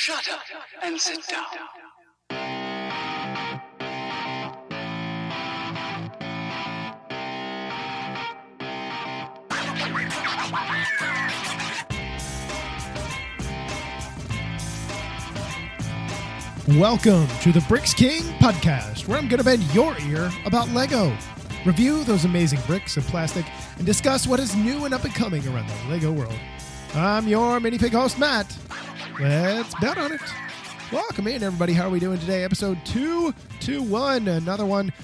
Shut up and sit down. Welcome to the Bricks King podcast, where I'm going to bend your ear about Lego, review those amazing bricks and plastic, and discuss what is new and up and coming around the Lego world. I'm your minifig host, Matt. Let's bet on it. Welcome in, everybody. How are we doing today? Episode 221, another one.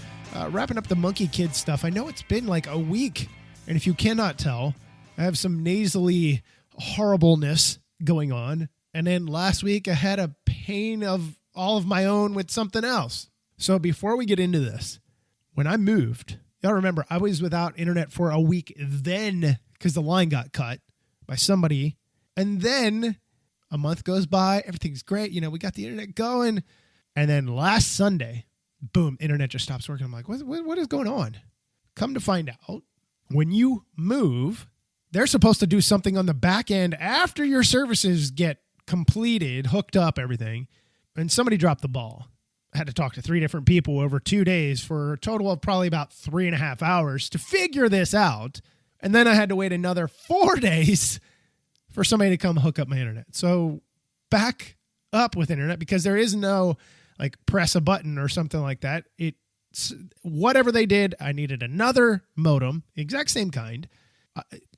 Wrapping up the Monkie Kid stuff. I know it's been like a week, and if you cannot tell, I have some nasally horribleness going on. And then last week, I had a pain of all of my own with something else. So before we get into this, when I moved, y'all remember I was without internet for a week then because the line got cut by somebody. And then a month goes by. Everything's great. You know, we got the internet going. And then last Sunday, boom, internet just stops working. I'm like, what is going on? Come to find out, when you move, they're supposed to do something on the back end after your services get completed, hooked up, everything. And somebody dropped the ball. I had to talk to 3 different people over 2 days for a total of probably about 3.5 hours to figure this out. And then I had to wait another 4 days for somebody to come hook up my internet. So back up with internet, because there is no like press a button or something like that. It's whatever they did. I needed another modem, exact same kind.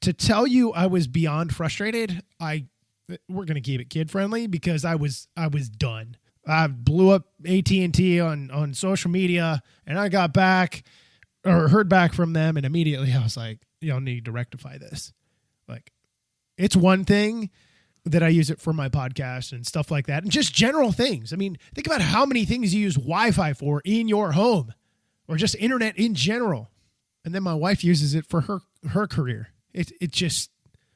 To tell you I was beyond frustrated, we're going to keep it kid friendly because I was done. I blew up AT&T on social media, and I got back or heard back from them, and immediately I was like, y'all need to rectify this. Like, it's one thing that I use it for my podcast and stuff like that, and just general things. I mean, think about how many things you use Wi-Fi for in your home, or just internet in general. And then my wife uses it for her career. It just,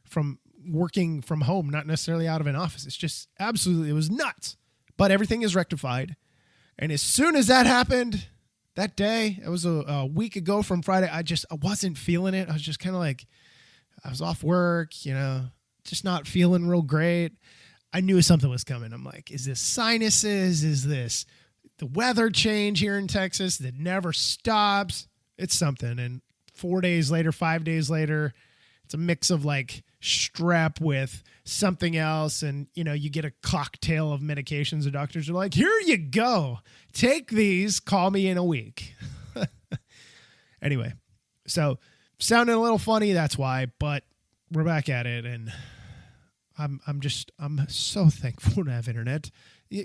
from working from home, not necessarily out of an office. It's just absolutely, it was nuts. But everything is rectified. And as soon as that happened, that day, it was a week ago from Friday, I wasn't feeling it. I was just kind of like, I was off work, you know, just not feeling real great. I knew something was coming. I'm like, is this sinuses? Is this the weather change here in Texas that never stops? It's something. And 4 days later, 5 days later, it's a mix of like strep with something else. And, you know, you get a cocktail of medications. The doctors are like, here you go. Take these. Call me in a week. Anyway, so sounding a little funny. That's why. But we're back at it. And I'm so thankful to have internet.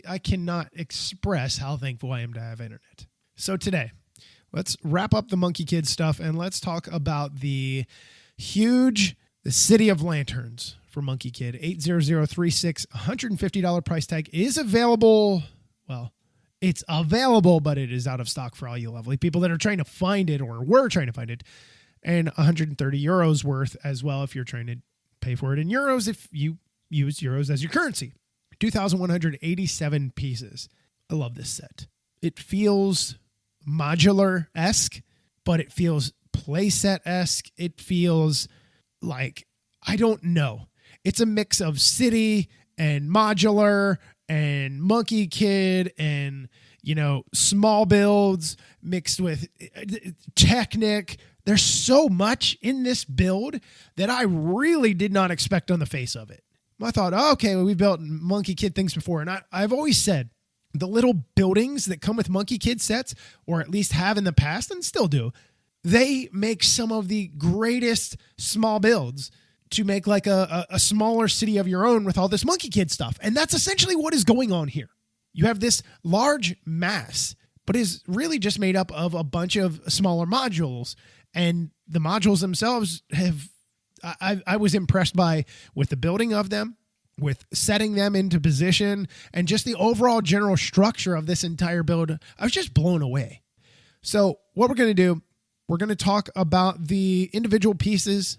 I cannot express how thankful I am to have internet. So today, let's wrap up the Monkie Kid stuff and let's talk about the City of Lanterns for Monkie Kid. 80036, $150 price tag is available. Well, it's available, but it is out of stock for all you lovely people that are trying to find it or were trying to find it. And 130 euros worth as well if you're trying to pay for it in euros if you use euros as your currency. 2,187 pieces. I love this set. It feels modular-esque, but it feels playset-esque. It feels like, I don't know. It's a mix of city and modular and Monkie Kid and, you know, small builds mixed with Technic. There's so much in this build that I really did not expect on the face of it. I thought, oh, okay, well, we've built Monkie Kid things before. And I've always said the little buildings that come with Monkie Kid sets, or at least have in the past and still do, they make some of the greatest small builds to make like a smaller city of your own with all this Monkie Kid stuff. And that's essentially what is going on here. You have this large mass, but is really just made up of a bunch of smaller modules. And the modules themselves I was impressed with the building of them, with setting them into position, and just the overall general structure of this entire build. I was just blown away. So what we're going to do, we're going to talk about the individual pieces,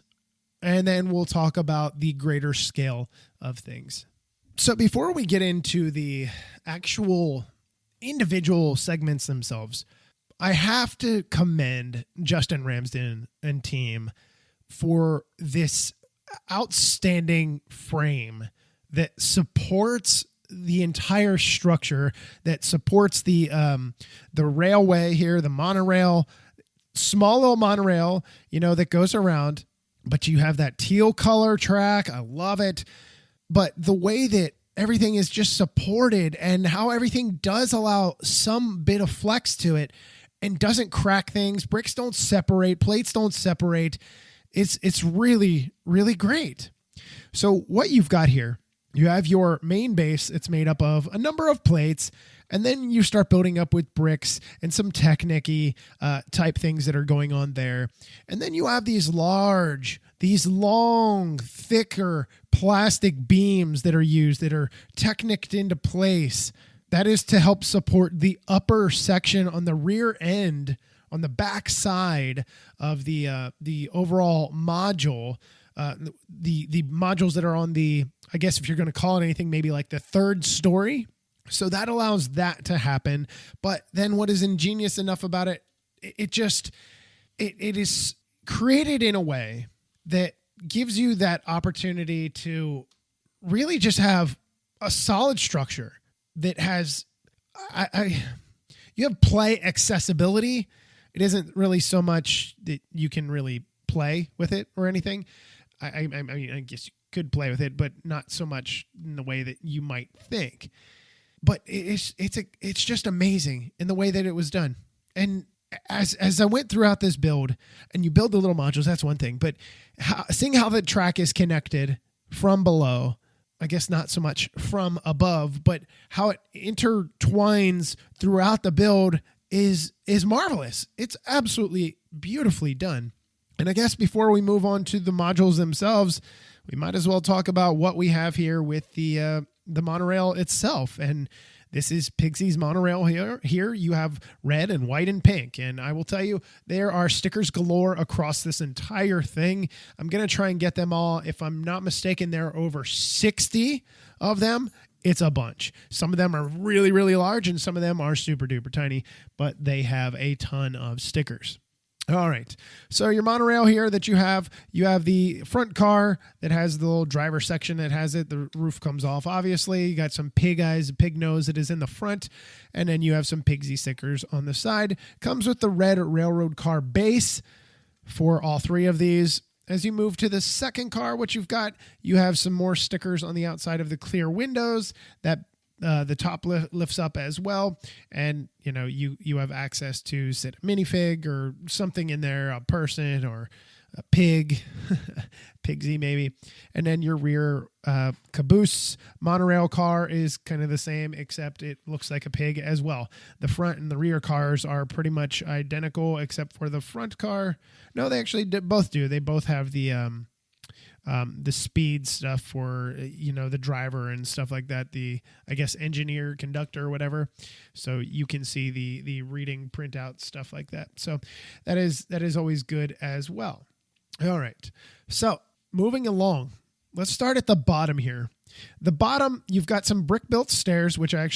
and then we'll talk about the greater scale of things. So before we get into the actual individual segments themselves, I have to commend Justin Ramsden and team for this outstanding frame that supports the entire structure that supports the railway here, the monorail, small little monorail, that goes around, but you have that teal color track. I love it. But the way that everything is just supported and how everything does allow some bit of flex to it and doesn't crack things. Bricks don't separate, plates don't separate. It's really, really great. So what you've got here, you have your main base. It's made up of a number of plates, and then you start building up with bricks and some Technic-y type things that are going on there. And then you have these long, thicker plastic beams that are used that are Technic'd into place. That is to help support the upper section on the rear end, on the back side of the overall module. The modules that are on the, I guess if you're going to call it anything, maybe like the third story. So that allows that to happen. But then what is ingenious enough about it, it is created in a way that gives you that opportunity to really just have a solid structure that has, you have play accessibility. It isn't really so much that you can really play with it or anything. I mean, I guess you could play with it, but not so much in the way that you might think. But it's just amazing in the way that it was done. And as I went throughout this build, and you build the little modules, that's one thing. But seeing how the track is connected from below, I guess not so much from above, but how it intertwines throughout the build is marvelous. It's absolutely beautifully done. And I guess before we move on to the modules themselves, we might as well talk about what we have here with the monorail itself. And this is Pigsy's monorail here. Here you have red and white and pink. And I will tell you, there are stickers galore across this entire thing. I'm going to try and get them all. If I'm not mistaken, there are over 60 of them. It's a bunch. Some of them are really, really large, and some of them are super duper tiny, but they have a ton of stickers. All right. So your monorail here that you have the front car that has the little driver section that has it. The roof comes off, obviously. You got some pig eyes, pig nose that is in the front. And then you have some Pigsy stickers on the side. Comes with the red railroad car base for all three of these. As you move to the second car, what you've got, you have some more stickers on the outside of the clear windows that the top lifts up as well. And, you have access to sit a minifig or something in there, a person or a pig, Pigsy maybe. And then your rear caboose monorail car is kind of the same, except it looks like a pig as well. The front and the rear cars are pretty much identical, except for the front car. No, they actually both do. They both have the speed stuff for, the driver and stuff like that. The, I guess, engineer, conductor, or whatever. So you can see the reading printout, stuff like that. So that is always good as well. All right. So moving along, let's start at the bottom here. The bottom, you've got some brick-built stairs, which I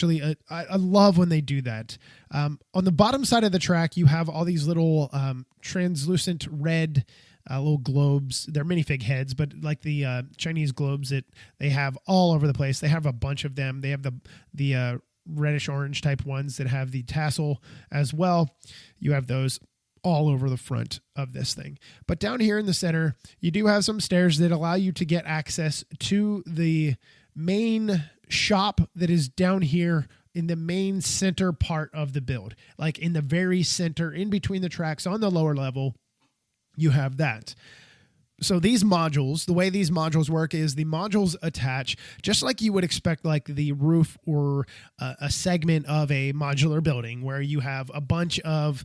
love when they do that. On the bottom side of the track, you have all these little translucent red little globes. They're minifig heads, but like the Chinese globes that they have all over the place. They have a bunch of them. They have the reddish orange type ones that have the tassel as well. You have those all over the front of this thing. But down here in the center, you do have some stairs that allow you to get access to the main shop that is down here in the main center part of the build. Like in the very center, in between the tracks on the lower level, you have that. So these modules, the way these modules work is the modules attach just like you would expect, like the roof or a segment of a modular building where you have a bunch of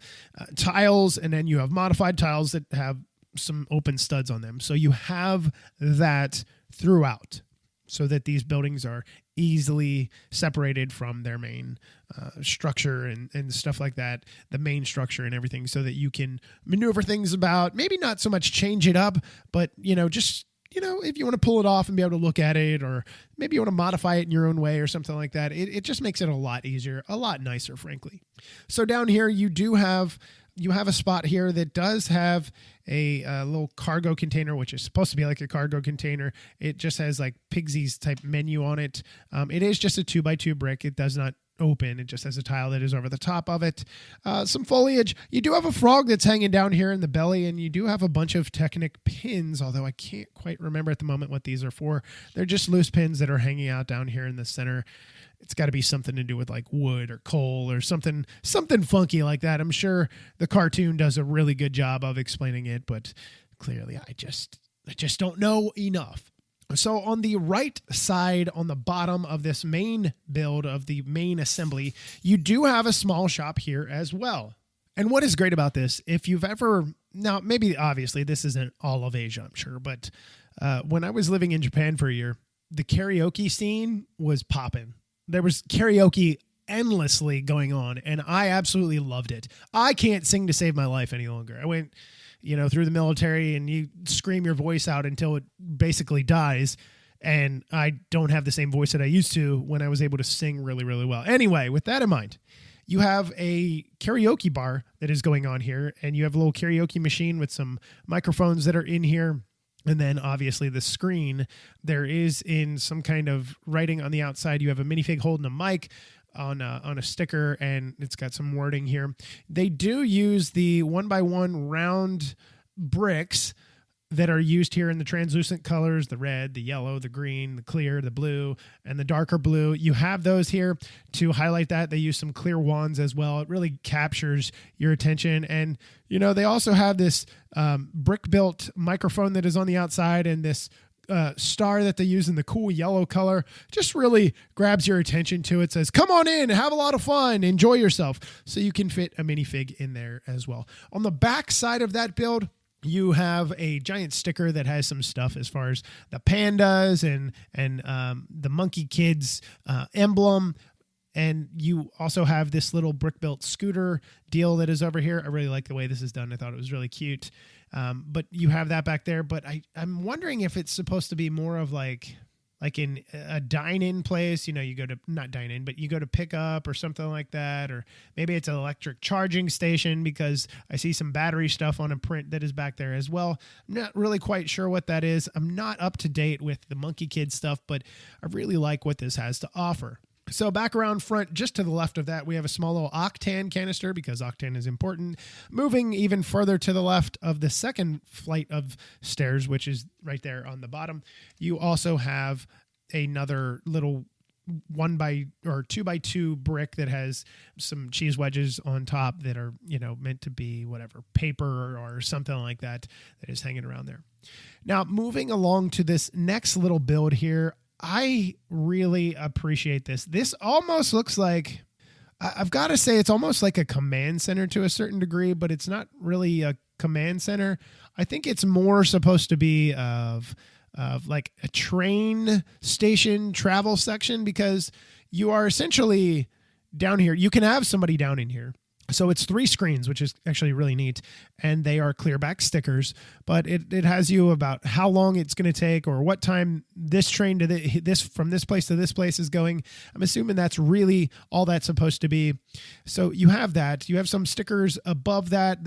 tiles and then you have modified tiles that have some open studs on them. So you have that throughout so that these buildings are easily separated from their main structure and stuff like that, the main structure and everything, so that you can maneuver things about, maybe not so much change it up, but, just, if you want to pull it off and be able to look at it, or maybe you want to modify it in your own way or something like that, it just makes it a lot easier, a lot nicer, frankly. So down here, you do have you have a spot here that does have a little cargo container, which is supposed to be like a cargo container. It just has like Pigsy's type menu on it. It is just a 2x2 brick. It does not open. It just has a tile that is over the top of it. Some foliage. You do have a frog that's hanging down here in the belly, and you do have a bunch of Technic pins, although I can't quite remember at the moment what these are for. They're just loose pins that are hanging out down here in the center. It's got to be something to do with like wood or coal or something funky like that. I'm sure the cartoon does a really good job of explaining it, but clearly I just don't know enough. So on the right side, on the bottom of this main build of the main assembly, you do have a small shop here as well. And what is great about this, if you've ever, now maybe obviously this isn't all of Asia, I'm sure, but when I was living in Japan for a year, the karaoke scene was popping. There was karaoke endlessly going on, and I absolutely loved it. I can't sing to save my life any longer. I went, through the military, and you scream your voice out until it basically dies, and I don't have the same voice that I used to when I was able to sing really, really well. Anyway, with that in mind, you have a karaoke bar that is going on here, and you have a little karaoke machine with some microphones that are in here. And then obviously the screen, there is in some kind of writing on the outside. You have a minifig holding a mic on a sticker, and it's got some wording here. They do use the 1x1 round bricks that are used here in the translucent colors, the red, the yellow, the green, the clear, the blue, and the darker blue. You have those here to highlight that. They use some clear wands as well. It really captures your attention. And, they also have this brick-built microphone that is on the outside, and this star that they use in the cool yellow color just really grabs your attention to it. Says, come on in, have a lot of fun, enjoy yourself. So you can fit a minifig in there as well. On the back side of that build, you have a giant sticker that has some stuff as far as the pandas and the Monkie Kid's emblem. And you also have this little brick-built scooter deal that is over here. I really like the way this is done. I thought it was really cute. But you have that back there. But I'm wondering if it's supposed to be more of like in a dine-in place, you go to, not dine-in, but you go to pick up or something like that. Or maybe it's an electric charging station, because I see some battery stuff on a print that is back there as well. I'm not really quite sure what that is. I'm not up to date with the Monkie Kid stuff, but I really like what this has to offer. So back around front, just to the left of that, we have a small little Octane canister, because Octane is important. Moving even further to the left of the second flight of stairs, which is right there on the bottom, you also have another little 2x2 brick that has some cheese wedges on top that are, meant to be whatever, paper or something like that is hanging around there. Now, moving along to this next little build here, I really appreciate this. This almost looks like, I've got to say, it's almost like a command center to a certain degree, but it's not really a command center. I think it's more supposed to be of like a train station travel section, because you are essentially down here. You can have somebody down in here. So it's 3 screens, which is actually really neat, and they are clear back stickers, but it has you about how long it's going to take or what time this train to this from this place to this place is going. I'm assuming that's really all that's supposed to be. So you have that. You have some stickers above that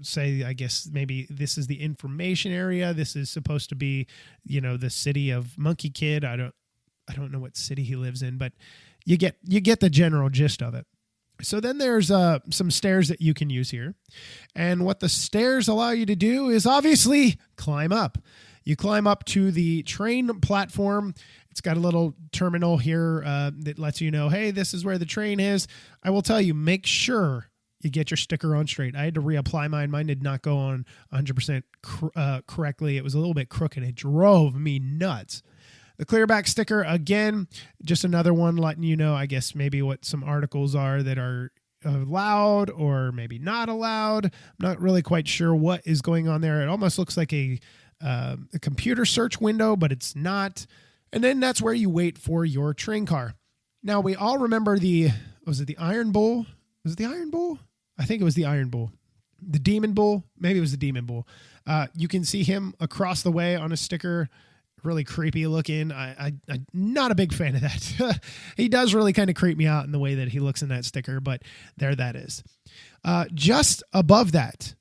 say, I guess maybe this is the information area. This is supposed to be, the city of Monkie Kid. I don't know what city he lives in, but you get the general gist of it. So then there's some stairs that you can use here. And what the stairs allow you to do is obviously climb up. You climb up to the train platform. It's got a little terminal here that lets you know, hey, this is where the train is. I will tell you, make sure you get your sticker on straight. I had to reapply mine. Mine did not go on 100% correctly. It was a little bit crooked. It drove me nuts. The clearback sticker, again, just another one letting you know, I guess, maybe what some articles are that are allowed or maybe not allowed. I'm not really quite sure what is going on there. It almost looks like a computer search window, but it's not. And then that's where you wait for your train car. Now, we all remember was it the Iron Bull? Was it the Iron Bull? I think it was the Iron Bull. The Demon Bull? Maybe it was the Demon Bull. You can see him across the way on a sticker really creepy looking. I'm not a big fan of that. He does really kind of creep me out in the way that he looks in that sticker, but there that is. Just above that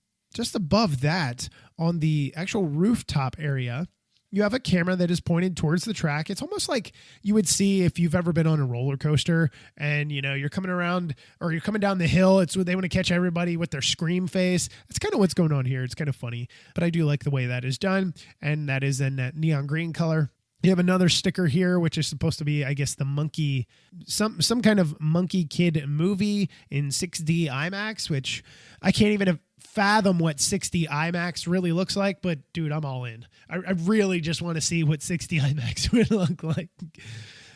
on the actual rooftop area, you have a camera that is pointed towards the track. It's almost like you would see if you've ever been on a roller coaster and, you're coming around or you're coming down the hill. It's what they want to catch everybody with their scream face. That's kind of what's going on here. It's kind of funny, but I do like the way that is done. And that is in that neon green color. You have another sticker here, which is supposed to be, I guess, the monkey, some kind of Monkie Kid movie in 6D IMAX, which I can't even fathom what 6D IMAX really looks like. But dude, I'm all in. I really just want to see what 6D IMAX would look like.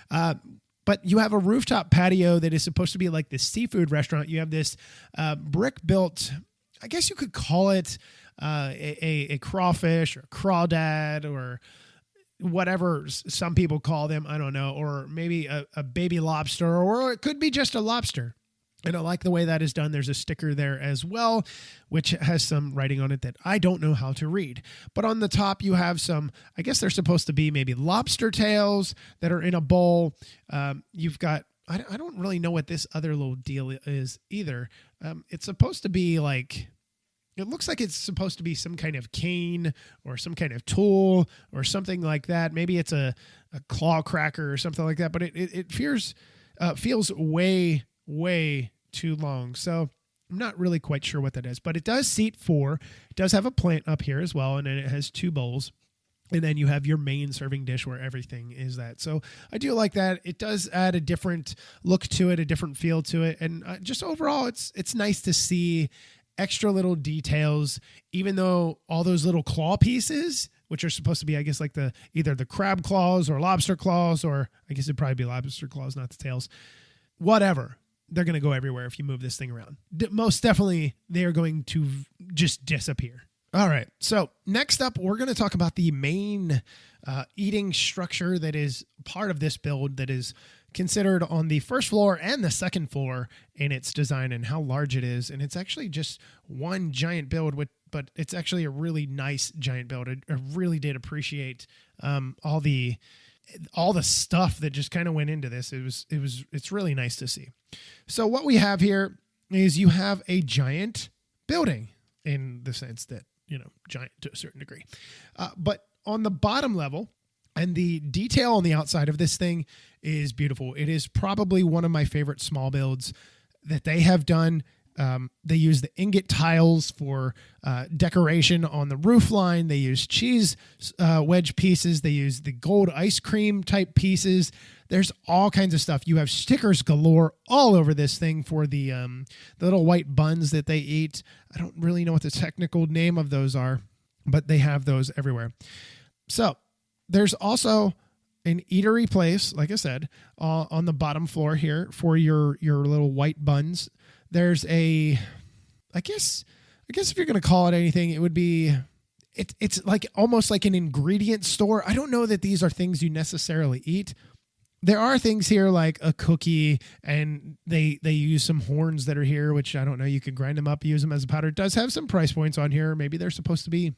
But you have a rooftop patio that is supposed to be like this seafood restaurant. You have this brick built, I guess you could call it a crawfish or crawdad or whatever some people call them, I don't know, or maybe a baby lobster, or it could be just a lobster. And I like the way that is done. There's a sticker there as well, which has some writing on it that I don't know how to read. But on the top, you have some, I guess they're supposed to be maybe lobster tails that are in a bowl. You've got, I don't really know what this other little deal is either. It's supposed to be like, it looks like it's supposed to be some kind of cane or some kind of tool or something like that. Maybe it's a claw cracker or something like that, but it feels way too long. So I'm not really quite sure what that is, but it does seat 4. It does have a plant up here as well, and then it has 2 bowls. And then you have your main serving dish where everything is that. So I do like that. It does add a different look to it, a different feel to it. And just overall, it's nice to see extra little details, even though all those little claw pieces, which are supposed to be, I guess, like either the crab claws or lobster claws, or I guess it'd probably be lobster claws, not the tails, whatever. They're going to go everywhere if you move this thing around. Most definitely, they are going to just disappear. All right. So next up, we're going to talk about the main eating structure that is part of this build that is considered on the first floor and the second floor in its design and how large it is. And it's actually just one giant build, but it's actually a really nice giant build. I really did appreciate all the stuff that just kind of went into this. It's really nice to see. So what we have here is you have a giant building in the sense that, giant to a certain degree. But on the bottom level, and the detail on the outside of this thing is beautiful. It is probably one of my favorite small builds that they have done. They use the ingot tiles for decoration on the roof line. They use cheese wedge pieces. They use the gold ice cream type pieces. There's all kinds of stuff. You have stickers galore all over this thing for the little white buns that they eat. I don't really know what the technical name of those are, but they have those everywhere. So there's also an eatery place, like I said, on the bottom floor here for your little white buns. There's I guess if you're going to call it anything, it would be, it's like almost like an ingredient store. I don't know that these are things you necessarily eat. There are things here like a cookie, and they use some horns that are here, which I don't know. You could grind them up, use them as a powder. It does have some price points on here. Maybe they're supposed to be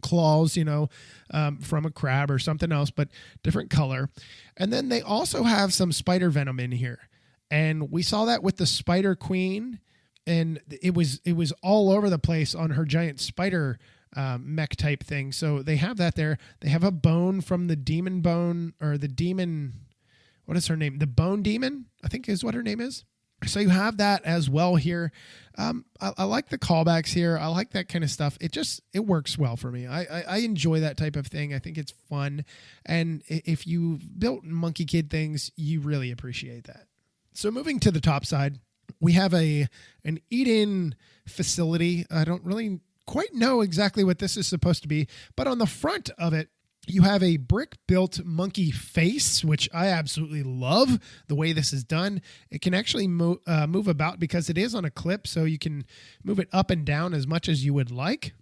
claws, from a crab or something else, but different color. And then they also have some spider venom in here. And we saw that with the Spider Queen, and it was all over the place on her giant spider mech type thing. So they have that there. They have a bone from the demon bone, or the demon, what is her name? The Bone Demon, I think is what her name is. So you have that as well here. I like the callbacks here. I like that kind of stuff. It works well for me. I enjoy that type of thing. I think it's fun. And if you built Monkie Kid things, you really appreciate that. So moving to the top side, we have an eat-in facility. I don't really quite know exactly what this is supposed to be, but on the front of it, you have a brick-built monkey face, which I absolutely love the way this is done. It can actually move about because it is on a clip, so you can move it up and down as much as you would like.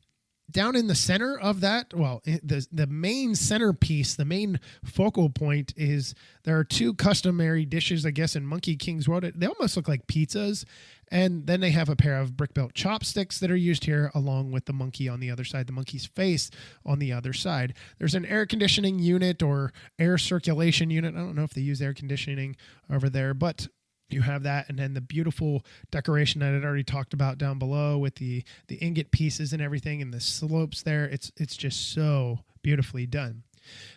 down in the center of that, well, the main centerpiece, the main focal point is there are two customary dishes, I guess, in Monkey King's world. They almost look like pizzas. And then they have a pair of brick-built chopsticks that are used here, along with the monkey on the other side, the monkey's face on the other side. There's an air conditioning unit or air circulation unit. I don't know if they use air conditioning over there, but you have that. And then the beautiful decoration that I had already talked about down below with the ingot pieces and everything and the slopes there. It's just so beautifully done.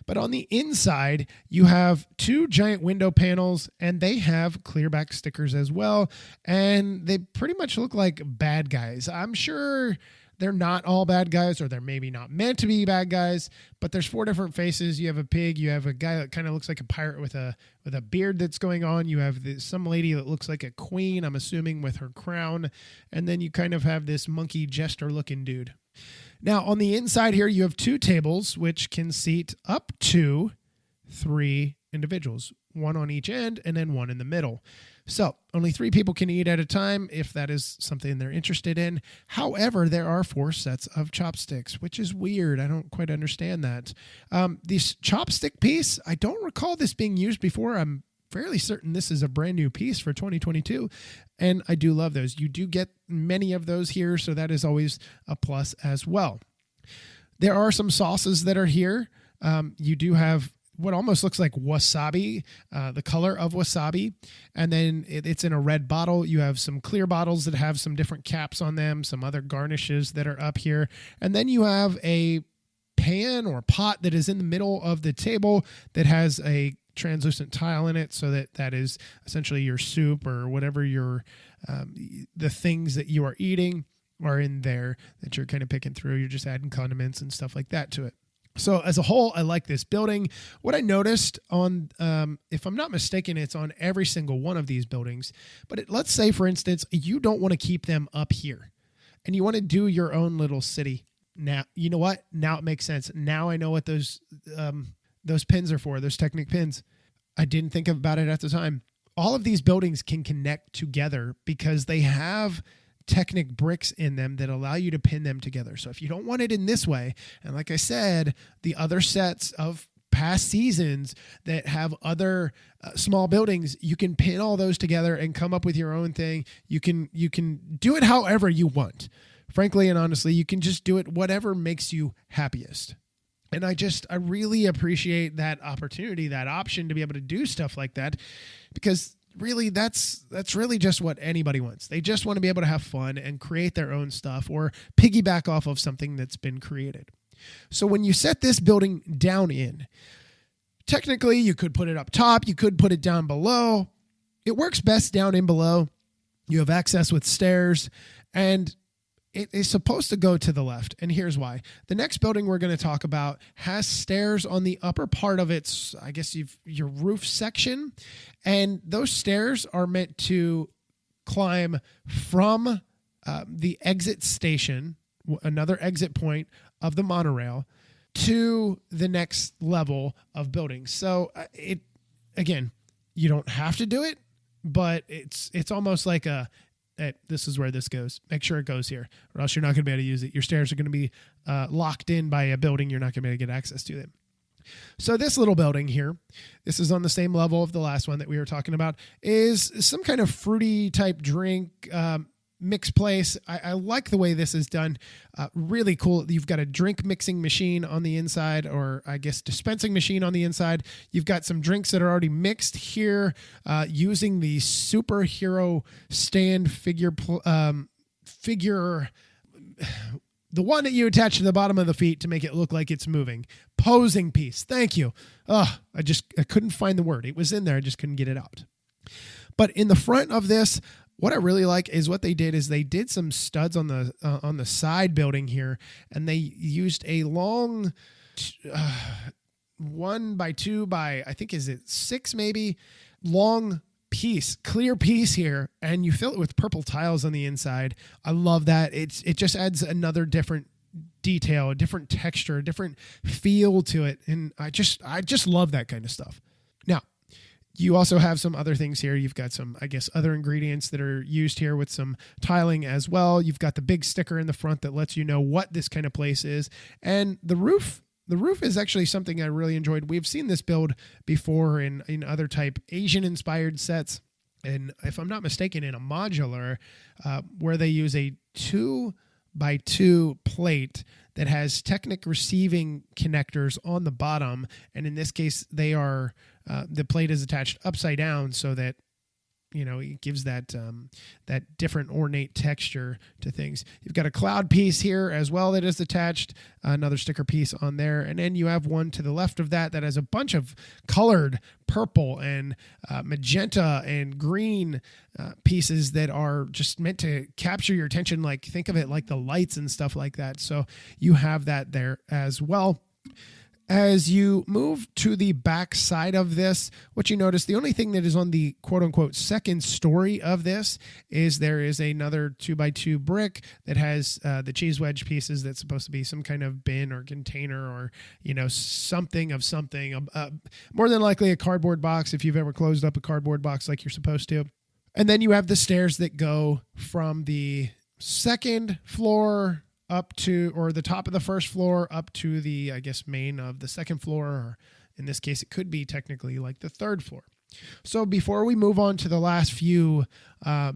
But on the inside, you have two giant window panels, and they have clearback stickers as well. And they pretty much look like bad guys. I'm sure they're not all bad guys, or they're maybe not meant to be bad guys, but there's four different faces. You have a pig. You have a guy that kind of looks like a pirate with a beard that's going on. You have some lady that looks like a queen, I'm assuming, with her crown. And then you kind of have this monkey jester-looking dude. Now, on the inside here, you have two tables, which can seat up to 3 individuals, one on each end and then one in the middle. So only 3 people can eat at a time if that is something they're interested in. However, there are 4 sets of chopsticks, which is weird. I don't quite understand that. This chopstick piece, I don't recall this being used before. I'm fairly certain this is a brand new piece for 2022, and I do love those. You do get many of those here, so that is always a plus as well. There are some sauces that are here. You do have what almost looks like wasabi, the color of wasabi, and then it's in a red bottle. You have some clear bottles that have some different caps on them, some other garnishes that are up here, and then you have a pan or pot that is in the middle of the table that has a translucent tile in it, so that is essentially your soup or whatever your the things that you are eating are in there that you're kind of picking through. You're just adding condiments and stuff like that to it. So as a whole, I like this building. What I noticed on, if I'm not mistaken, it's on every single one of these buildings, but let's say, for instance, you don't want to keep them up here and you want to do your own little city. Now, you know what? Now it makes sense. Now I know what those pins are for, those Technic pins. I didn't think about it at the time. All of these buildings can connect together because they have Technic bricks in them that allow you to pin them together. So if you don't want it in this way, and like I said, the other sets of past seasons that have other small buildings, you can pin all those together and come up with your own thing. You can do it however you want. Frankly and honestly, you can just do it whatever makes you happiest. And I really appreciate that opportunity, that option to be able to do stuff like that, because really that's really just what anybody wants. They just want to be able to have fun and create their own stuff or piggyback off of something that's been created. So when you set this building down in, technically you could put it up top, you could put it down below. It works best down in below. You have access with stairs, and it is supposed to go to the left, and here's why. The next building we're going to talk about has stairs on the upper part of its, I guess, your roof section, and those stairs are meant to climb from the exit station, another exit point of the monorail, to the next level of buildings. So again, you don't have to do it, but it's almost like this is where this goes. Make sure it goes here, or else you're not going to be able to use it. Your stairs are going to be locked in by a building. You're not going to be able to get access to them. So this little building here, this is on the same level of the last one that we were talking about, is some kind of fruity type drink mix place. I like the way this is done. Really cool. You've got a drink mixing machine on the inside, or I guess dispensing machine on the inside. You've got some drinks that are already mixed here using the superhero stand figure, the one that you attach to the bottom of the feet to make it look like it's moving. Posing piece. Thank you. I couldn't find the word. It was in there. I just couldn't get it out. But in the front of this, what I really like is what they did is they did some studs on the side building here, and they used a long 1 by 2 by, I think, is it 6 maybe, long piece, clear piece here, and you fill it with purple tiles on the inside. I love that. It just adds another different detail, a different texture, a different feel to it, and I just love that kind of stuff. Now, You also have some other things here. You've got some, I guess, other ingredients that are used here with some tiling as well. You've got the big sticker in the front that lets you know what this kind of place is. And the roof is actually something I really enjoyed. We've seen this build before in other type Asian-inspired sets. And if I'm not mistaken, in a modular, where they use a 2x2 plate that has Technic receiving connectors on the bottom. And in this case, they are the plate is attached upside down so that, you know, it gives that that different ornate texture to things. You've got a cloud piece here as well that is attached, another sticker piece on there. And then you have one to the left of that has a bunch of colored purple and magenta and green pieces that are just meant to capture your attention. Like, think of it like the lights and stuff like that. So you have that there as well. As you move to the back side of this, what you notice, the only thing that is on the quote-unquote second story of this is there is another 2x2 brick that has the cheese wedge pieces that's supposed to be some kind of bin or container or, you know, something of something. More than likely a cardboard box if you've ever closed up a cardboard box like you're supposed to. And then you have the stairs that go from the second floor up to, or the top of the first floor up to the, I guess, main of the second floor, or in this case, it could be technically like the third floor. So before we move on to the last few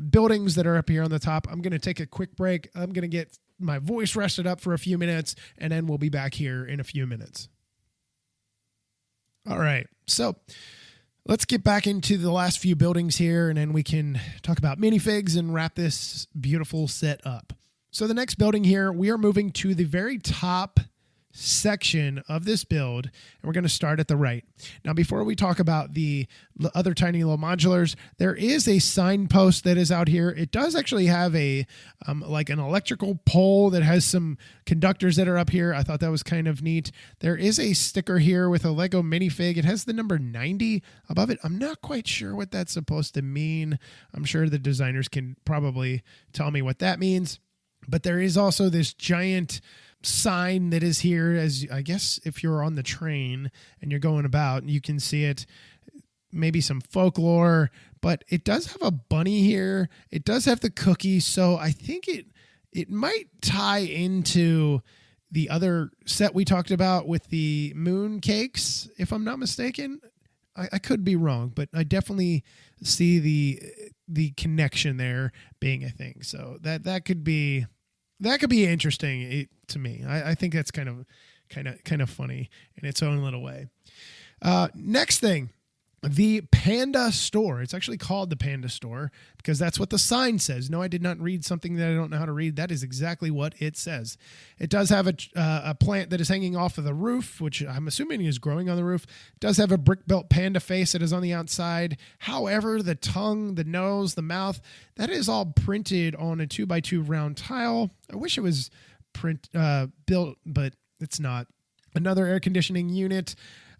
buildings that are up here on the top, I'm going to take a quick break. I'm going to get my voice rested up for a few minutes, and then we'll be back here in a few minutes. All right. So let's get back into the last few buildings here, and then we can talk about minifigs and wrap this beautiful set up. So the next building here, we are moving to the very top section of this build, and we're going to start at the right. Now, before we talk about the other tiny little modulars, there is a signpost that is out here. It does actually have a like an electrical pole that has some conductors that are up here. I thought that was kind of neat. There is a sticker here with a Lego minifig. It has the number 90 above it. I'm not quite sure what that's supposed to mean. I'm sure the designers can probably tell me what that means. But there is also this giant sign that is here, as I guess if you're on the train and you're going about, you can see it, maybe some folklore, but it does have a bunny here. It does have the cookie. So I think it might tie into the other set we talked about with the moon cakes, if I'm not mistaken. I could be wrong, but I definitely see the connection there being a thing. So that could be interesting to me. I think that's kind of funny in its own little way. Next thing, the Panda Store. It's actually called the Panda Store because that's what the sign says. No, I did not read something that I don't know how to read. That is exactly what it says. It does have a plant that is hanging off of the roof, which I'm assuming is growing on the roof. It does have a brick-built panda face that is on the outside. However, the tongue, the nose, the mouth, that is all printed on a 2x2 round tile. I wish it was built, but it's not. Another air conditioning unit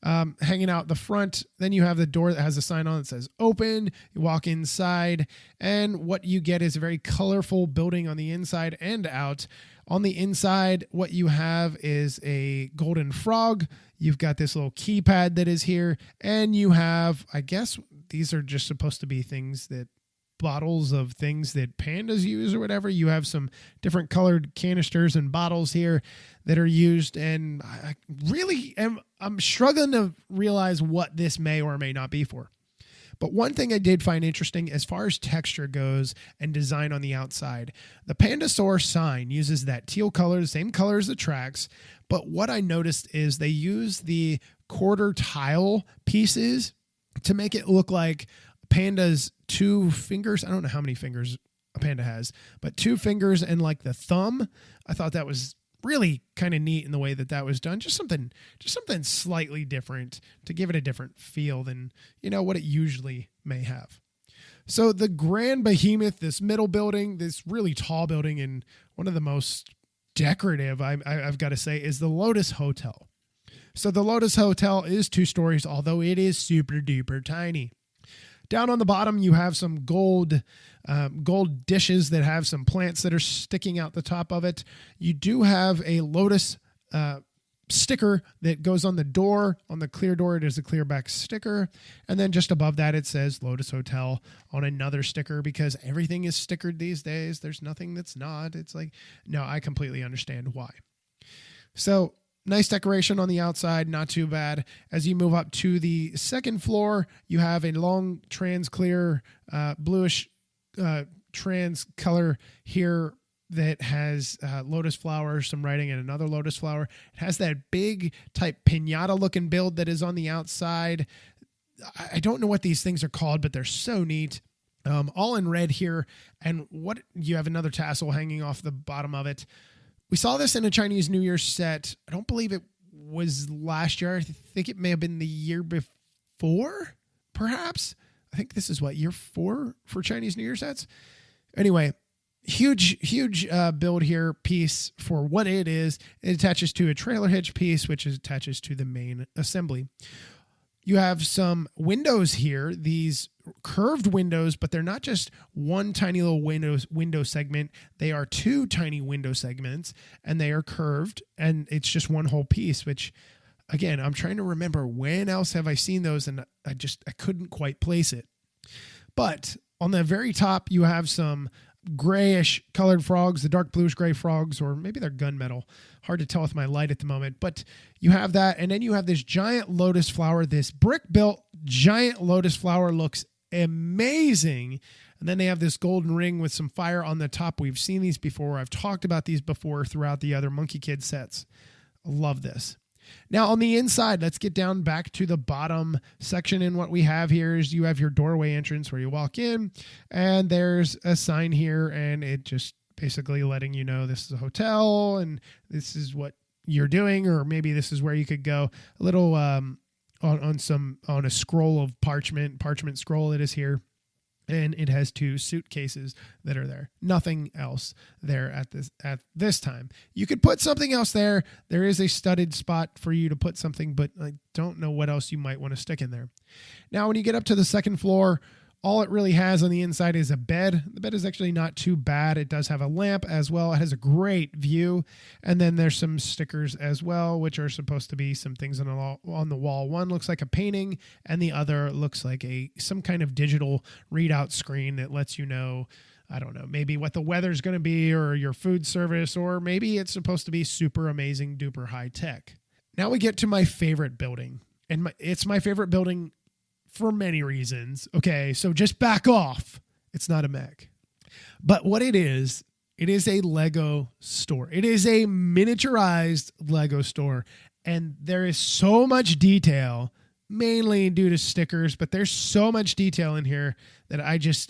hanging out the front. Then you have the door that has a sign on that says open. You walk inside, and what you get is a very colorful building on the inside and out. On the inside, what you have is a golden frog. You've got this little keypad that is here, and you have, I guess these are just supposed to be things that bottles of things that pandas use or whatever. You have some different colored canisters and bottles here that are used, and I'm struggling to realize what this may or may not be for. But one thing I did find interesting as far as texture goes and design on the outside, the Panda Store sign uses that teal color, the same color as the tracks. But what I noticed is they use the quarter tile pieces to make it look like Panda's two fingers. I don't know how many fingers a panda has, but two fingers and like the thumb. I thought that was really kind of neat in the way that was done. Just something slightly different to give it a different feel than, what it usually may have. So the Grand Behemoth, this middle building, this really tall building, and one of the most decorative, I've got to say, is the Lotus Hotel. So the Lotus Hotel is 2 stories, although it is super duper tiny. Down on the bottom, you have some gold dishes that have some plants that are sticking out the top of it. You do have a lotus sticker that goes on the door. On the clear door, it is a clear back sticker. And then just above that, it says Lotus Hotel on another sticker, because everything is stickered these days. There's nothing that's not. It's like, no, I completely understand why. So nice decoration on the outside, not too bad. As you move up to the second floor, you have a long trans clear bluish trans color here that has lotus flowers, some writing, and another lotus flower. It has that big type pinata looking build that is on the outside. I don't know what these things are called, but they're so neat. All in red here. And what you have another tassel hanging off the bottom of it. We saw this in a Chinese New Year set. I don't believe it was last year. I think it may have been the year before, perhaps. I think this is year 4 for Chinese New Year sets. Anyway, huge build here, piece for what it is. It attaches to a trailer hitch piece, which attaches to the main assembly. You have some windows here, these curved windows, but they're not just one tiny little window segment. They are 2 tiny window segments, and they are curved, and it's just one whole piece, which, again, I'm trying to remember when else have I seen those, and I couldn't quite place it. But on the very top, you have some grayish colored frogs, the dark bluish gray frogs, or maybe they're gunmetal. Hard to tell with my light at the moment, but you have that. And then you have this giant lotus flower. This brick built giant lotus flower looks amazing. And then they have this golden ring with some fire on the top. We've seen these before. I've talked about these before throughout the other Monkie Kid sets. I love this. Now on the inside, let's get down back to the bottom section. And what we have here is you have your doorway entrance where you walk in, and there's a sign here, and it just basically letting you know this is a hotel and this is what you're doing, or maybe this is where you could go. A little on a scroll of parchment scroll it is here. And it has 2 suitcases that are there. Nothing else there at this time. You could put something else there. There is a studded spot for you to put something, but I don't know what else you might want to stick in there. Now, when you get up to the second floor, all it really has on the inside is a bed. The bed is actually not too bad. It does have a lamp as well. It has a great view. And then there's some stickers as well, which are supposed to be some things on the wall. One looks like a painting, and the other looks like some kind of digital readout screen that lets you know, I don't know, maybe what the weather's going to be, or your food service, or maybe it's supposed to be super amazing, duper high tech. Now we get to my favorite building. And it's my favorite building for many reasons. Okay, so just back off. It's not a mech. But what it is a Lego store. It is a miniaturized Lego store. And there is so much detail, mainly due to stickers, but there's so much detail in here that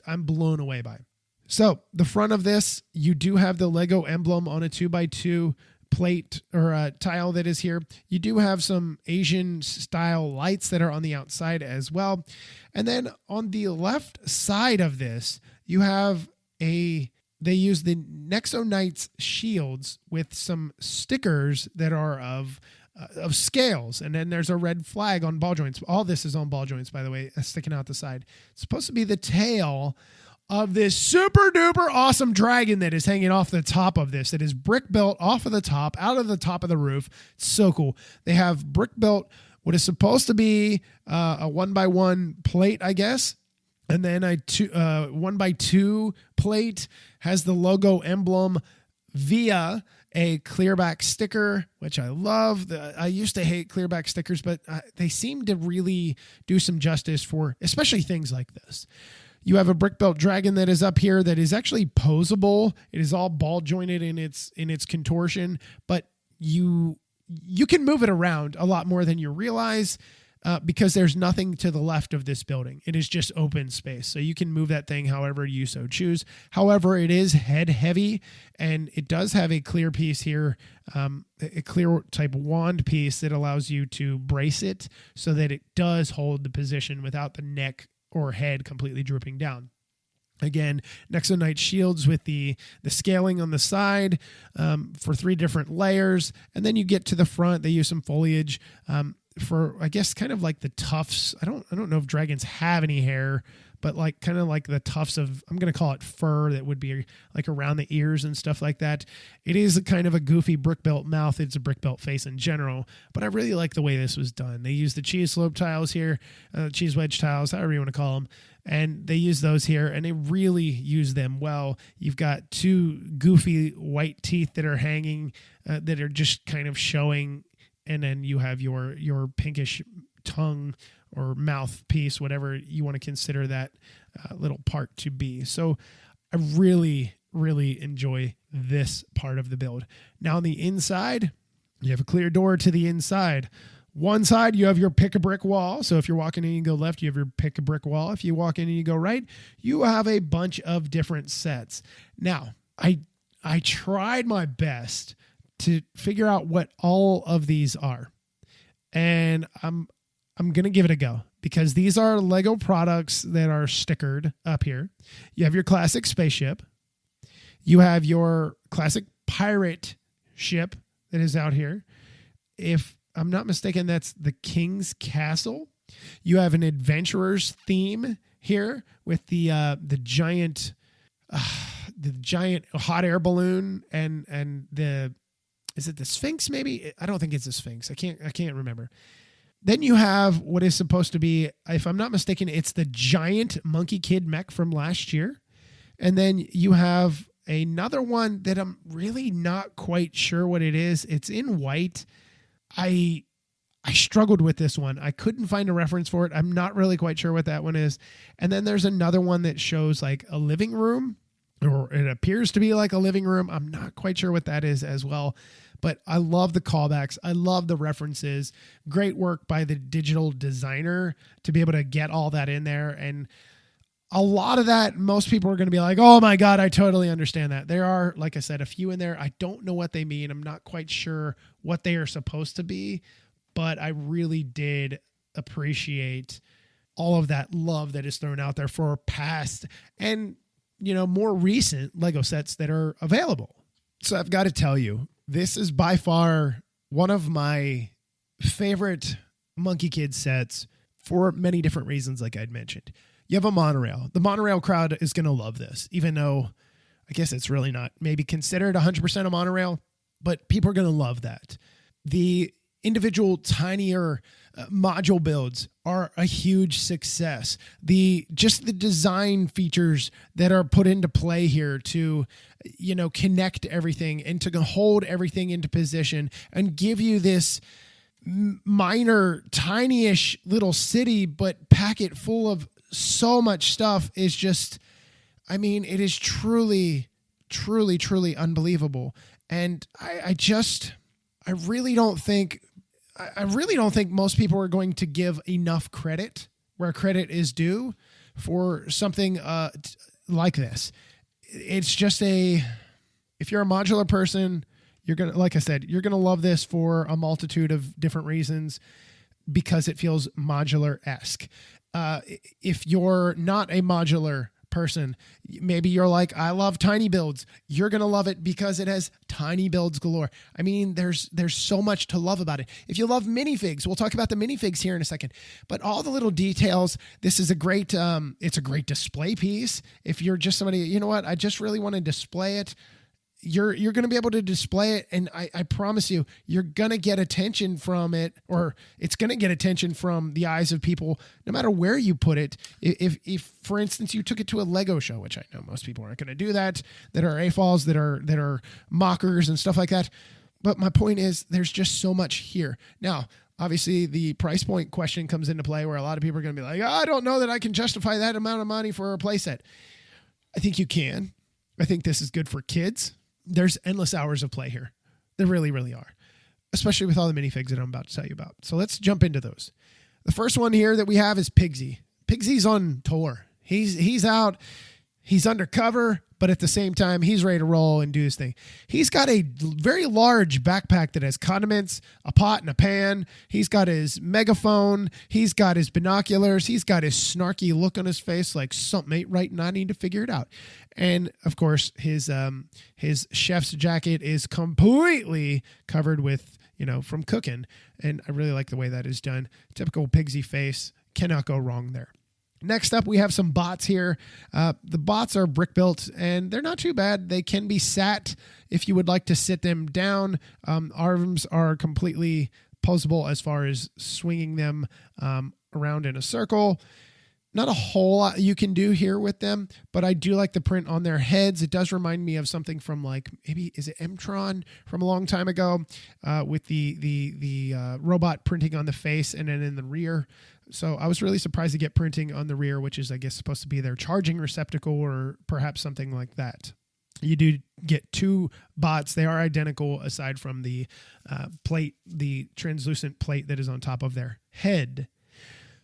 I'm blown away by. So the front of this, you do have the Lego emblem on a 2x2 plate or a tile that is here. You do have some Asian style lights that are on the outside as well. And then on the left side of this, you have they use the Nexo Knights shields with some stickers that are of scales. And then there's a red flag on ball joints. All this is on ball joints, by the way, sticking out the side. It's supposed to be the tail of this super duper awesome dragon that is hanging off the top of this. It is brick built off of the top, out of the top of the roof. It's so cool. They have brick built what is supposed to be a 1x1 plate, I guess. And then a 1x2 plate has the logo emblem via a clearback sticker, which I love. I used to hate clearback stickers, but they seem to really do some justice for especially things like this. You have a brick built dragon that is up here that is actually posable. It is all ball jointed in its contortion, but you can move it around a lot more than you realize because there's nothing to the left of this building. It is just open space. So you can move that thing however you so choose. However, it is head heavy, and it does have a clear piece here, a clear type wand piece that allows you to brace it so that it does hold the position without the neck or head completely drooping down. Again, Nexo Knight shields with the scaling on the side for 3 different layers. And then you get to the front. They use some foliage for, I guess, kind of like the tufts. I don't know if dragons have any hair, but like kind of like the tufts of, I'm going to call it fur that would be like around the ears and stuff like that. It is a kind of a goofy brick built mouth. It's a brick built face in general, but I really like the way this was done. They use the cheese slope tiles here, cheese wedge tiles, however you want to call them. And they use those here, and they really use them well. You've got two goofy white teeth that are hanging, that are just kind of showing, and then you have your pinkish tongue or mouthpiece, whatever you want to consider that little part to be. So I really, really enjoy this part of the build. Now on the inside, you have a clear door to the inside. One side, you have your pick-a-brick wall. So if you're walking in and you go left, you have your pick-a-brick wall. If you walk in and you go right, you have a bunch of different sets. Now, I tried my best to figure out what all of these are. And I'm going to give it a go because these are Lego products that are stickered up here. You have your classic spaceship. You have your classic pirate ship that is out here. If I'm not mistaken, that's the King's Castle. You have an adventurer's theme here with the giant hot air balloon and is it the Sphinx? Maybe I don't think it's the Sphinx. I can't remember. Then you have what is supposed to be, if I'm not mistaken, it's the giant Monkie Kid mech from last year, and then you have another one that I'm really not quite sure what it is. It's in white. I struggled with this one. I couldn't find a reference for it. I'm not really quite sure what that one is. And then there's another one that shows like a living room, or it appears to be like a living room. I'm not quite sure what that is as well. But I love the callbacks. I love the references. Great work by the digital designer to be able to get all that in there. And a lot of that, most people are going to be like, oh my God, I totally understand that. There are, like I said, a few in there. I don't know what they mean. I'm not quite sure what they are supposed to be, but I really did appreciate all of that love that is thrown out there for past and, more recent Lego sets that are available. So I've got to tell you, this is by far one of my favorite Monkie Kid sets for many different reasons, like I'd mentioned. You have a monorail. The monorail crowd is going to love this, even though I guess it's really not maybe considered 100% a monorail, but people are going to love that. The individual tinier module builds are a huge success. Just the design features that are put into play here to, connect everything and to hold everything into position and give you this minor, tiny-ish little city, but pack it full of so much stuff is just, it is truly, truly, truly unbelievable. And I really don't think most people are going to give enough credit where credit is due for something like this. It's just if you're a modular person, you're going to, like I said, you're going to love this for a multitude of different reasons because it feels modular-esque. If you're not a modular person, maybe you're like, I love tiny builds. You're going to love it because it has tiny builds galore. There's so much to love about it. If you love minifigs, we'll talk about the minifigs here in a second, but all the little details, this is it's a great display piece. If you're just somebody, I just really want to display it. You're going to be able to display it, and I promise you, you're going to get attention from it, or it's going to get attention from the eyes of people, no matter where you put it. If for instance, you took it to a Lego show, which I know most people aren't going to do that are AFOLs, that are mockers and stuff like that. But my point is, there's just so much here. Now, obviously, the price point question comes into play, where a lot of people are going to be like, I don't know that I can justify that amount of money for a playset. I think you can. I think this is good for kids. There's endless hours of play here. There really, really are, especially with all the minifigs that I'm about to tell you about. So let's jump into those. The first one here that we have is Pigsy. Pigsy's on tour. He's out. He's undercover, but at the same time, he's ready to roll and do his thing. He's got a very large backpack that has condiments, a pot and a pan. He's got his megaphone. He's got his binoculars. He's got his snarky look on his face like something ain't right and I need to figure it out. And of course, his chef's jacket is completely covered with, from cooking. And I really like the way that is done. Typical Pigsy face. Cannot go wrong there. Next up, we have some bots here. The bots are brick built, and they're not too bad. They can be sat if you would like to sit them down. Arms are completely posable as far as swinging them around in a circle. Not a whole lot you can do here with them, but I do like the print on their heads. It does remind me of something from like, maybe, is it M-Tron from a long time ago with the robot printing on the face and then in the rear. So I was really surprised to get printing on the rear, which is, I guess, supposed to be their charging receptacle or perhaps something like that. You do get two bots. They are identical aside from the plate, the translucent plate that is on top of their head.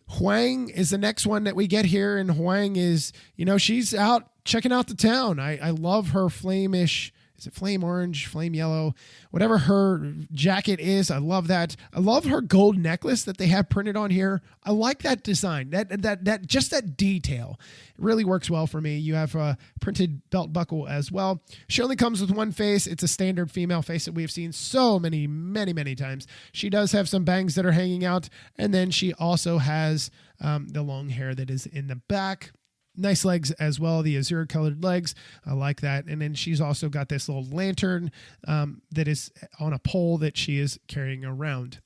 Huang is the next one that we get here, and Huang is, she's out checking out the town. I love her flame-ish, is it flame orange, flame yellow, whatever her jacket is. I love that. I love her gold necklace that they have printed on here. I like that design, that just that detail. It really works well for me. You have a printed belt buckle as well. She only comes with one face. It's a standard female face that we have seen so many times. She does have some bangs that are hanging out, and then she also has the long hair that is in the back. Nice legs as well, the azure colored legs. I like that. And then she's also got this little lantern that is on a pole that she is carrying around.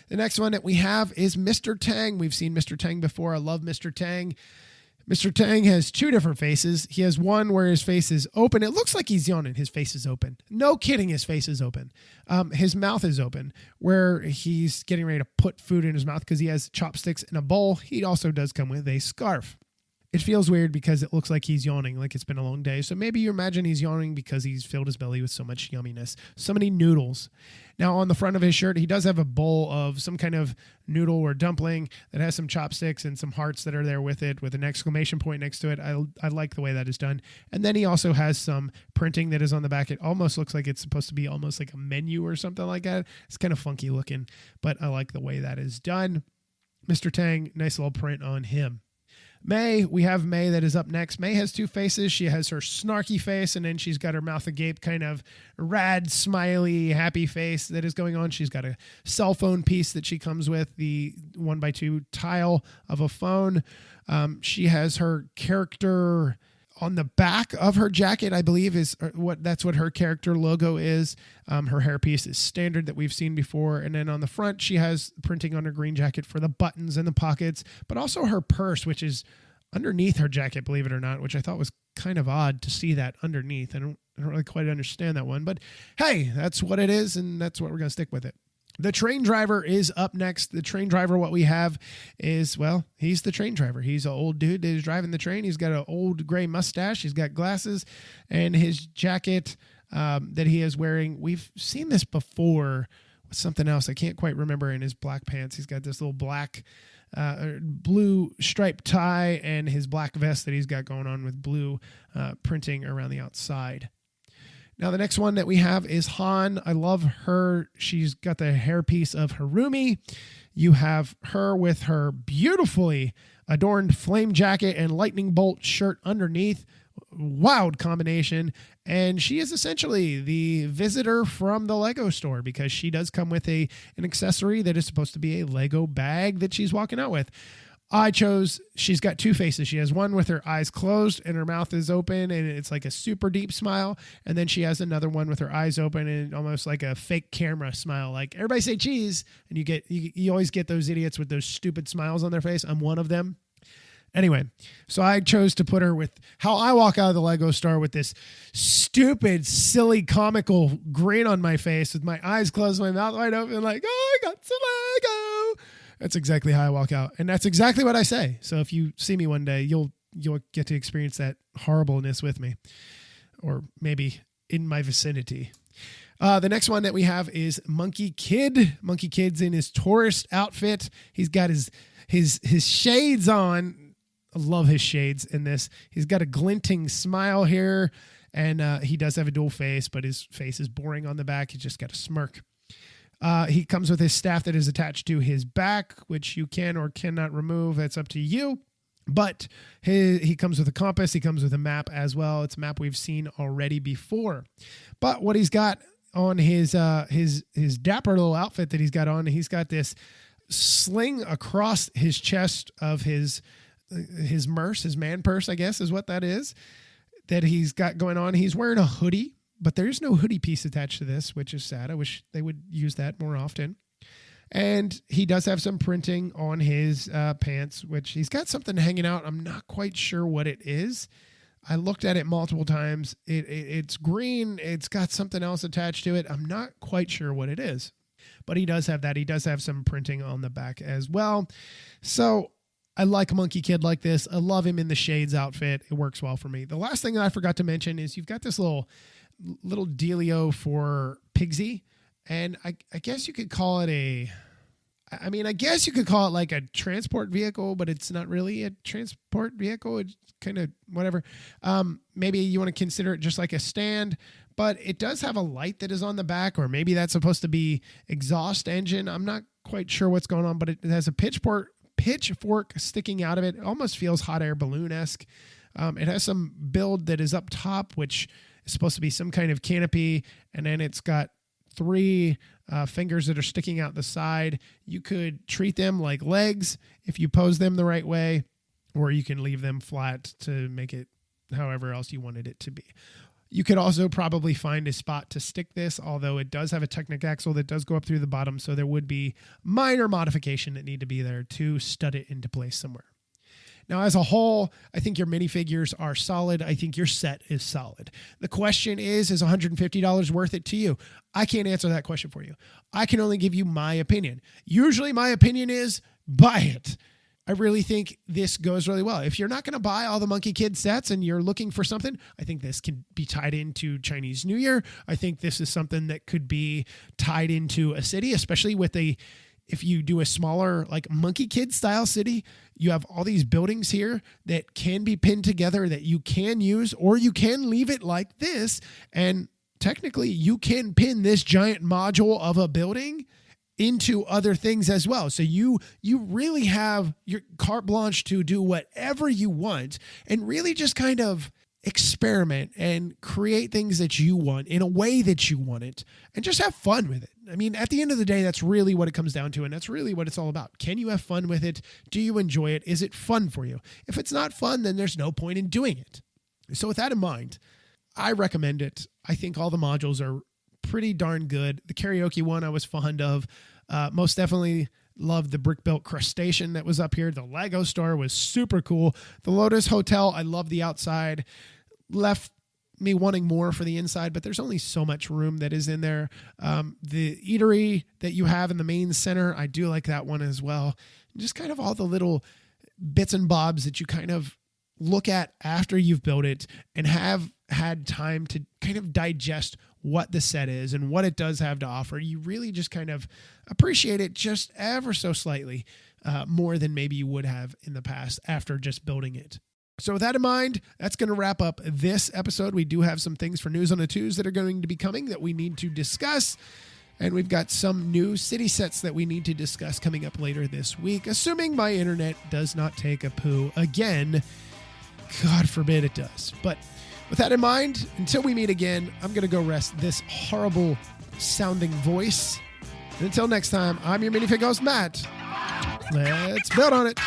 The next one that we have is Mr. Tang. We've seen Mr. Tang before. I love Mr. Tang. Mr. Tang has two different faces. He has one where his face is open. It looks like he's yawning. His face is open. No kidding, his face is open. His mouth is open where he's getting ready to put food in his mouth because he has chopsticks in a bowl. He also does come with a scarf. It feels weird because it looks like he's yawning, like it's been a long day. So maybe you imagine he's yawning because he's filled his belly with so much yumminess, so many noodles. Now, on the front of his shirt, he does have a bowl of some kind of noodle or dumpling that has some chopsticks and some hearts that are there with it, with an exclamation point next to it. I like the way that is done. And then he also has some printing that is on the back. It almost looks like it's supposed to be almost like a menu or something like that. It's kind of funky looking, but I like the way that is done. Mr. Tang, nice little print on him. We have May that is up next. May has two faces. She has her snarky face, and then she's got her mouth agape, kind of rad, smiley, happy face that is going on. She's got a cell phone piece that she comes with, the 1x2 tile of a phone. She has her character on the back of her jacket, I believe, that's what her character logo is. Her hairpiece is standard that we've seen before. And then on the front, she has printing on her green jacket for the buttons and the pockets, but also her purse, which is underneath her jacket, believe it or not, which I thought was kind of odd to see that underneath. I don't really quite understand that one, but hey, that's what it is, and that's what we're going to stick with it. The train driver is up next. The train driver, what we have is, he's the train driver. He's an old dude that is driving the train. He's got an old gray mustache. He's got glasses, and his jacket that he is wearing, we've seen this before with something else. I can't quite remember. In his black pants, he's got this little black blue striped tie and his black vest that he's got going on with blue printing around the outside. Now, the next one that we have is Han. I love her. She's got the hairpiece of Harumi. You have her with her beautifully adorned flame jacket and lightning bolt shirt underneath. Wild combination. And she is essentially the visitor from the Lego store because she does come with an accessory that is supposed to be a Lego bag that she's walking out with. She's got two faces. She has one with her eyes closed and her mouth is open and it's like a super deep smile. And then she has another one with her eyes open and almost like a fake camera smile. Like, everybody say cheese. And you always get those idiots with those stupid smiles on their face. I'm one of them. Anyway, so I chose to put her with how I walk out of the Lego store with this stupid, silly, comical grin on my face with my eyes closed, my mouth wide open, like, oh, I got some Lego. That's exactly how I walk out. And that's exactly what I say. So if you see me one day, you'll get to experience that horribleness with me, or maybe in my vicinity. The next one that we have is Monkie Kid. Monkie Kid's in his tourist outfit. He's got his shades on. I love his shades in this. He's got a glinting smile here, and he does have a dual face, but his face is boring on the back. He's just got a smirk. He comes with his staff that is attached to his back, which you can or cannot remove. That's up to you. But he comes with a compass. He comes with a map as well. It's a map we've seen already before. But what he's got on his dapper little outfit that he's got on, he's got this sling across his chest of his his man purse, I guess is what that is, that he's got going on. He's wearing a hoodie, but there's no hoodie piece attached to this, which is sad. I wish they would use that more often. And he does have some printing on his pants, which he's got something hanging out. I'm not quite sure what it is. I looked at it multiple times. It's green. It's got something else attached to it. I'm not quite sure what it is, but he does have that. He does have some printing on the back as well. So I like Monkie Kid like this. I love him in the shades outfit. It works well for me. The last thing that I forgot to mention is you've got this little dealio for Pigsy. And I guess you could call it like a transport vehicle, but it's not really a transport vehicle. It's kind of whatever. Maybe you want to consider it just like a stand, but it does have a light that is on the back, or maybe that's supposed to be exhaust engine. I'm not quite sure what's going on, but it has a pitchfork sticking out of it. It almost feels hot air balloon-esque. It has some build that is up top, which is supposed to be some kind of canopy, and then it's got 3 fingers that are sticking out the side. You could treat them like legs if you pose them the right way, or you can leave them flat to make it however else you wanted it to be. You could also probably find a spot to stick this, although it does have a Technic axle that does go up through the bottom, so there would be minor modification that need to be there to stud it into place somewhere. Now, as a whole, I think your minifigures are solid. I think your set is solid. The question is $150 worth it to you? I can't answer that question for you. I can only give you my opinion. Usually my opinion is buy it. I really think this goes really well. If you're not going to buy all the Monkie Kid sets and you're looking for something, I think this can be tied into Chinese New Year. I think this is something that could be tied into a city, especially with if you do a smaller like Monkie Kid style city. You have all these buildings here that can be pinned together that you can use, or you can leave it like this. And technically you can pin this giant module of a building into other things as well. So you really have your carte blanche to do whatever you want and really just kind of experiment and create things that you want in a way that you want it and just have fun with it. I mean, at the end of the day, that's really what it comes down to. And that's really what it's all about. Can you have fun with it? Do you enjoy it? Is it fun for you? If it's not fun, then there's no point in doing it. So with that in mind, I recommend it. I think all the modules are pretty darn good. The karaoke one I was fond of. Most definitely loved the brick-built crustacean that was up here. The Lego store was super cool. The Lotus Hotel, I love the outside. Left me wanting more for the inside, but there's only so much room that is in there. The eatery that you have in the main center, I do like that one as well. And just kind of all the little bits and bobs that you kind of look at after you've built it and have had time to kind of digest what the set is and what it does have to offer. You really just kind of appreciate it just ever so slightly more than maybe you would have in the past after just building it. So with that in mind, that's going to wrap up this episode. We do have some things for News on the Twos that are going to be coming that we need to discuss. And we've got some new city sets that we need to discuss coming up later this week, assuming my internet does not take a poo again. God forbid it does. But with that in mind, until we meet again, I'm going to go rest this horrible sounding voice. And until next time, I'm your minifig host, Matt. Let's build on it.